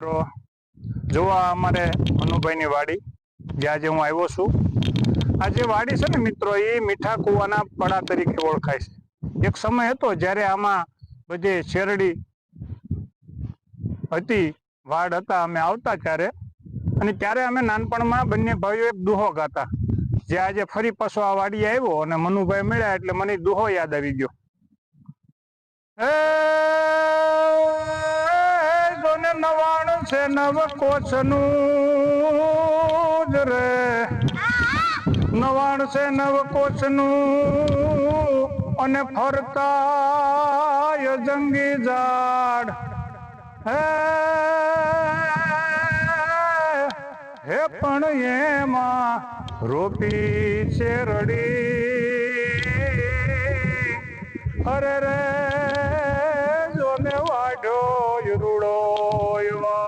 મિત્રો જોવા અમારે મનુભાઈની વાડી જે આજે હું આવ્યો છું. આ જે વાડી છે ને મિત્રો, એ મીઠા કુવાના પડા તરીકે ઓળખાય છે. એક સમય હતો જ્યારે આમાં બધી શેરડી હતી, વાડ હતા, અમે આવતા ત્યારે, અને ત્યારે અમે નાનપણમાં બંને ભાઈઓ એક દુહો ગાતા. જે આજે ફરી પાછો આ વાડી આવ્યો અને મનુભાઈ મળ્યા એટલે મને દુહો યાદ આવી ગયો. જોને નવાણ છે નવ કોચનું જ રે, નવાણ છે નવ કોચનું અને ફરતા જંગી ઝાડ. હે પણ એમાં રોપી શેરડી, અરે રે